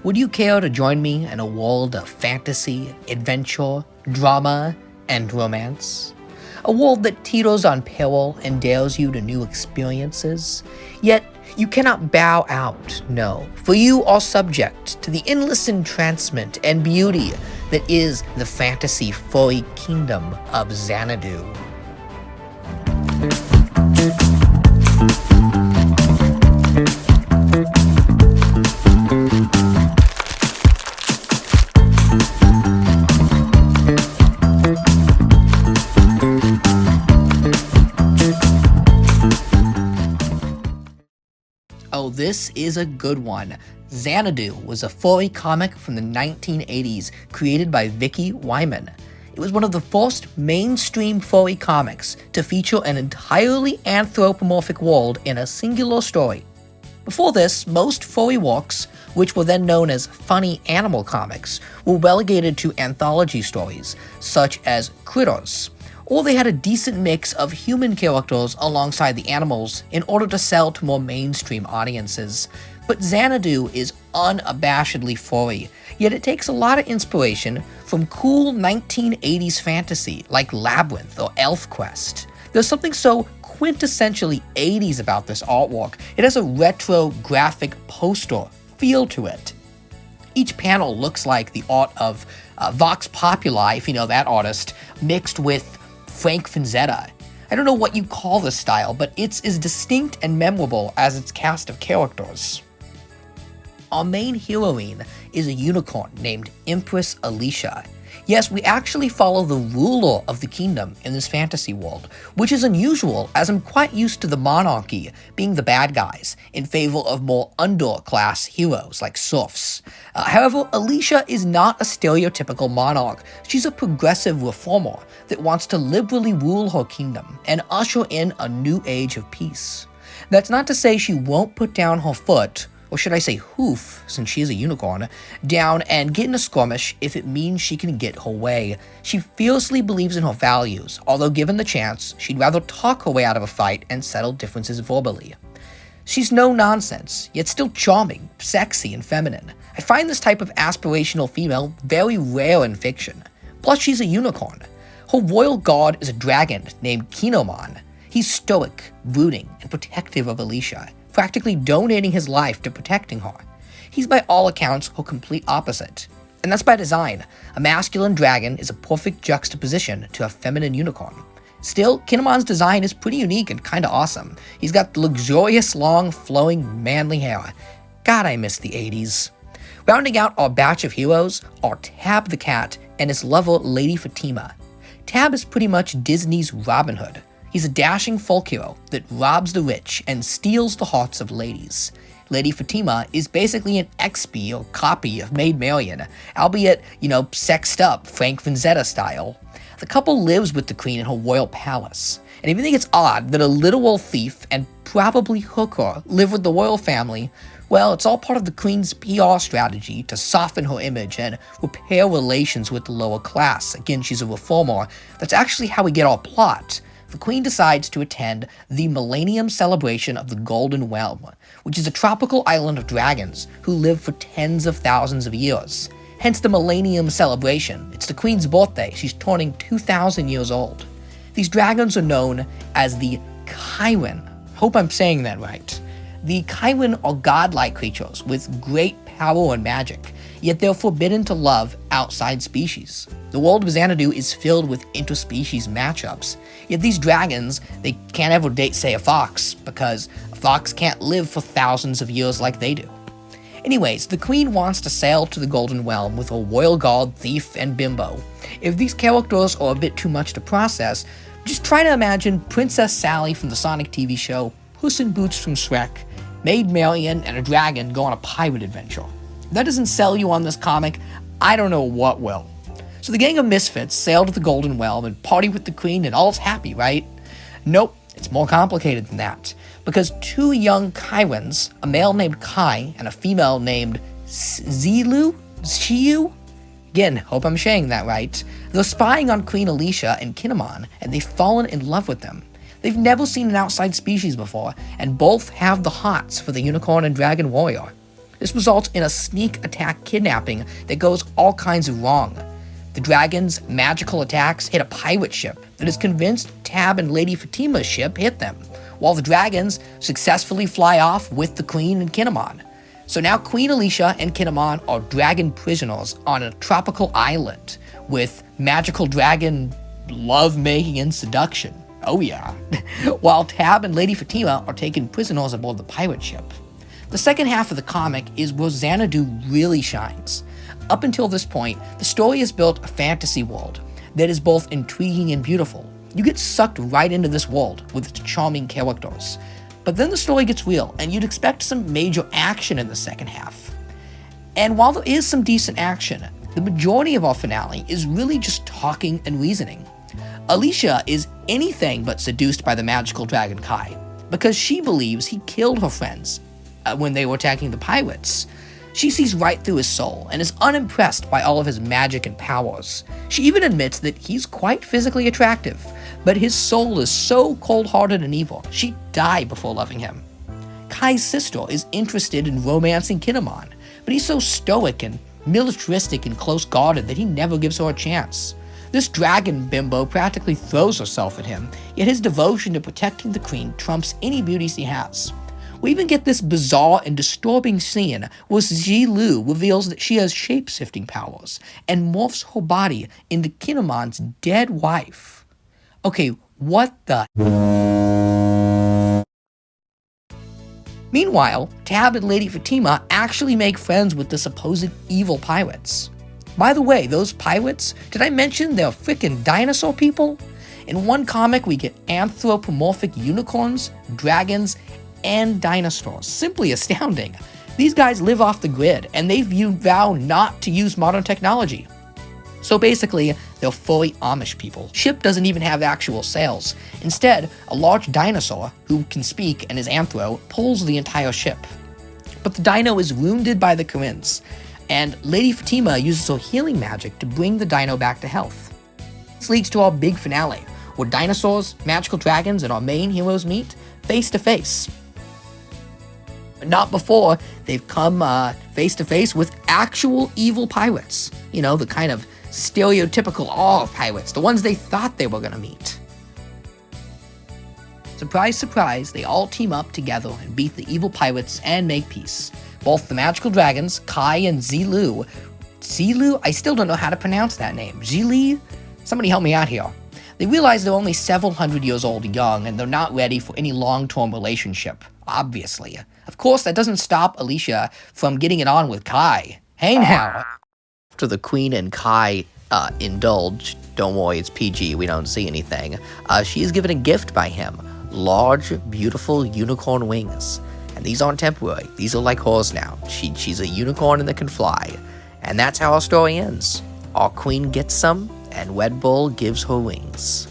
Would you care to join me in a world of fantasy, adventure, drama, and romance? A world that teeters on peril and dares you to new experiences? Yet, you cannot bow out, no, for you are subject to the endless entrancement and beauty that is the fantasy furry kingdom of Xanadu. Oh, this is a good one. Xanadu was a furry comic from the 1980s created by Vicky, Wyman. It was one of the first mainstream furry comics to feature an entirely anthropomorphic world in a singular story. Before this, most furry works, which were then known as funny animal comics, were relegated to anthology stories, such as Critters, or they had a decent mix of human characters alongside the animals in order to sell to more mainstream audiences. But Xanadu is unabashedly furry, yet it takes a lot of inspiration from cool 1980s fantasy like Labyrinth or ElfQuest. There's something so quintessentially 80s about this artwork. It has a retro graphic poster feel to it. Each panel looks like the art of Vox Populi, if you know that artist, mixed with Frank Frazetta. I don't know what you call this style, but it's as distinct and memorable as its cast of characters. Our main heroine is a unicorn named Empress Alicia. Yes, we actually follow the ruler of the kingdom in this fantasy world, which is unusual as I'm quite used to the monarchy being the bad guys in favor of more underclass heroes like serfs. However, Alicia is not a stereotypical monarch. She's a progressive reformer that wants to liberally rule her kingdom and usher in a new age of peace. That's not to say she won't put down her foot, or should I say hoof, since she is a unicorn, down and get in a skirmish if it means she can get her way. She fiercely believes in her values, although given the chance, she'd rather talk her way out of a fight and settle differences verbally. She's no nonsense, yet still charming, sexy, and feminine. I find this type of aspirational female very rare in fiction. Plus, she's a unicorn. Her royal guard is a dragon named Kinomon. He's stoic, brooding, and protective of Alicia, practically donating his life to protecting her. He's by all accounts her complete opposite. And that's by design. A masculine dragon is a perfect juxtaposition to a feminine unicorn. Still, Kinomon's design is pretty unique and kinda awesome. He's got luxurious, long, flowing, manly hair. God, I miss the 80s. Rounding out our batch of heroes are Tab the cat and his lover, Lady Fatima. Tab is pretty much Disney's Robin Hood. He's a dashing folk hero that robs the rich and steals the hearts of ladies. Lady Fatima is basically an XP or copy of Maid Marian, albeit, sexed up Frank Frazetta style. The couple lives with the queen in her royal palace, and if you think it's odd that a literal thief and probably hooker live with the royal family, well, it's all part of the queen's PR strategy to soften her image and repair relations with the lower class. Again, she's a reformer. That's actually how we get our plot. The queen decides to attend the Millennium Celebration of the Golden Realm, which is a tropical island of dragons who live for tens of thousands of years. Hence the Millennium Celebration. It's the queen's birthday. She's turning 2,000 years old. These dragons are known as the Kaiwen. Hope I'm saying that right. The Kaiwen are godlike creatures with great power and magic, yet they're forbidden to love outside species. The world of Xanadu is filled with interspecies matchups, yet these dragons, they can't ever date, say, a fox, because a fox can't live for thousands of years like they do. Anyways, the queen wants to sail to the Golden Realm with her royal guard, thief, and bimbo. If these characters are a bit too much to process, just try to imagine Princess Sally from the Sonic TV show, Puss in Boots from Shrek, Maid Marian, and a dragon go on a pirate adventure. If that doesn't sell you on this comic, I don't know what will. So the gang of misfits sail to the Golden Realm and party with the queen and all's happy, right? Nope, it's more complicated than that. Because two young Kaiwens, a male named Kai and a female named Shiu? Again, hope I'm saying that right. They're spying on Queen Alicia and Kinemon, and they've fallen in love with them. They've never seen an outside species before, and both have the hots for the unicorn and dragon warrior. This results in a sneak attack kidnapping that goes all kinds of wrong. The dragon's magical attacks hit a pirate ship that is convinced Tab and Lady Fatima's ship hit them, while the dragons successfully fly off with the Queen and Kinnamon. So now Queen Alicia and Kinnamon are dragon prisoners on a tropical island with magical dragon love-making and seduction. Oh yeah. While Tab and Lady Fatima are taken prisoners aboard the pirate ship. The second half of the comic is where Xanadu really shines. Up until this point, the story has built a fantasy world that is both intriguing and beautiful. You get sucked right into this world with its charming characters. But then the story gets real, and you'd expect some major action in the second half. And while there is some decent action, the majority of our finale is really just talking and reasoning. Alicia is anything but seduced by the magical dragon Kai, because she believes he killed her friends when they were attacking the pirates. She sees right through his soul and is unimpressed by all of his magic and powers. She even admits that he's quite physically attractive, but his soul is so cold-hearted and evil, she'd die before loving him. Kai's sister is interested in romancing Kinnamon, but he's so stoic and militaristic and close-guarded that he never gives her a chance. This dragon bimbo practically throws herself at him, yet his devotion to protecting the queen trumps any beauties he has. We even get this bizarre and disturbing scene where Ji-Lu reveals that she has shape-shifting powers and morphs her body into Kinnamon's dead wife. Okay, what the? Meanwhile, Tab and Lady Fatima actually make friends with the supposed evil pirates. By the way, those pirates, did I mention they're frickin' dinosaur people? In one comic, we get anthropomorphic unicorns, dragons, and dinosaurs. Simply astounding. These guys live off the grid, and they vow not to use modern technology. So basically, they're fully Amish people. Ship doesn't even have actual sails. Instead, a large dinosaur, who can speak and is anthro, pulls the entire ship. But the dino is wounded by the Corinnes, and Lady Fatima uses her healing magic to bring the dino back to health. This leads to our big finale, where dinosaurs, magical dragons, and our main heroes meet face to face. But not before they've come face to face with actual evil pirates. You know, the kind of stereotypical pirates, the ones they thought they were gonna meet. Surprise, surprise, they all team up together and beat the evil pirates and make peace. Both the magical dragons, Kai and Ji-Lu, I still don't know how to pronounce that name. Ji-Li? Somebody help me out here. They realize they're only several hundred years old and young, and they're not ready for any long-term relationship, obviously. Of course, that doesn't stop Alicia from getting it on with Kai. Hey now! After the Queen and Kai indulge, don't worry, it's PG, we don't see anything, she is given a gift by him. Large, beautiful unicorn wings. And these aren't temporary, these are like hers now. She's a unicorn that can fly. And that's how our story ends. Our queen gets some, and Red Bull gives her wings.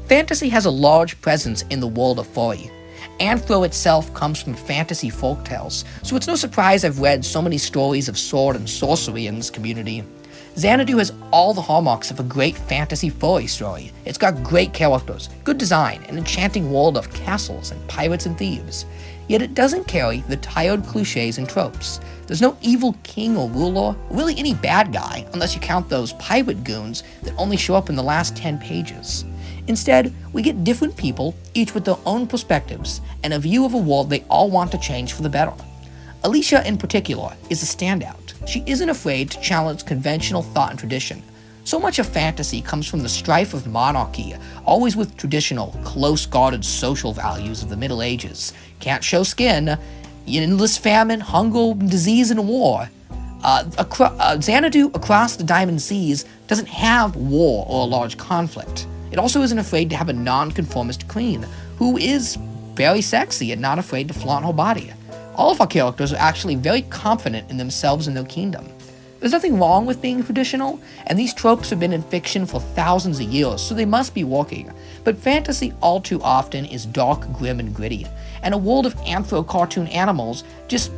Fantasy has a large presence in the world of Furry. Anthro itself comes from fantasy folktales, so it's no surprise I've read so many stories of sword and sorcery in this community. Xanadu has all the hallmarks of a great fantasy furry story. It's got great characters, good design, an enchanting world of castles and pirates and thieves. Yet it doesn't carry the tired cliches and tropes. There's no evil king or ruler, or really any bad guy, unless you count those pirate goons that only show up in the last 10 pages. Instead, we get different people, each with their own perspectives, and a view of a world they all want to change for the better. Alicia, in particular, is a standout. She isn't afraid to challenge conventional thought and tradition. So much of fantasy comes from the strife of monarchy, always with traditional, close-guarded social values of the Middle Ages. Can't show skin, endless famine, hunger, disease, and war. Xanadu, across the Diamond Seas, doesn't have war or a large conflict. It also isn't afraid to have a non-conformist queen, who is very sexy and not afraid to flaunt her body. All of our characters are actually very confident in themselves and their kingdom. There's nothing wrong with being traditional, and these tropes have been in fiction for thousands of years, so they must be working. But fantasy all too often is dark, grim, and gritty, and a world of anthro-cartoon animals just,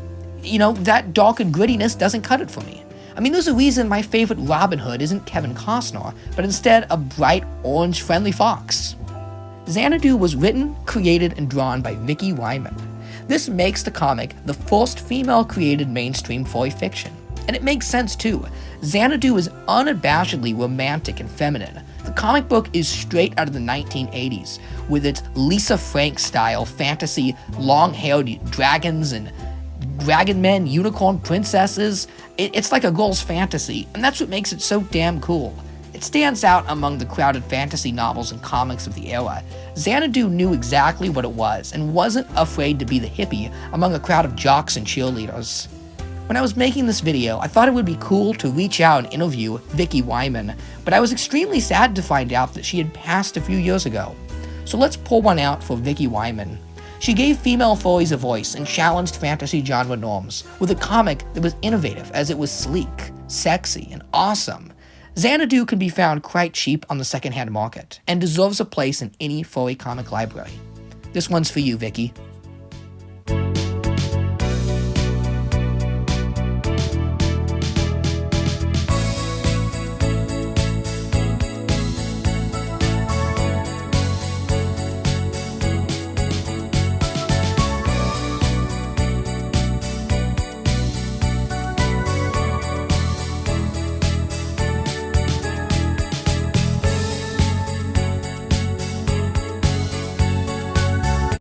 that dark and grittiness doesn't cut it for me. I mean, there's a reason my favorite Robin Hood isn't Kevin Costner, but instead a bright, orange, friendly fox. Xanadu was written, created, and drawn by Vicky, Wyman. This makes the comic the first female-created mainstream furry fiction. And it makes sense too. Xanadu is unabashedly romantic and feminine. The comic book is straight out of the 1980s, with its Lisa Frank-style fantasy, long-haired dragons and dragon men, unicorn princesses. It's like a girl's fantasy, and that's what makes it so damn cool. It stands out among the crowded fantasy novels and comics of the era. Xanadu knew exactly what it was, and wasn't afraid to be the hippie among a crowd of jocks and cheerleaders. When I was making this video, I thought it would be cool to reach out and interview Vicky Wyman, but I was extremely sad to find out that she had passed a few years ago. So let's pull one out for Vicky Wyman. She gave female furries a voice and challenged fantasy genre norms with a comic that was innovative as it was sleek, sexy, and awesome. Xanadu can be found quite cheap on the secondhand market and deserves a place in any furry comic library. This one's for you, Vicky.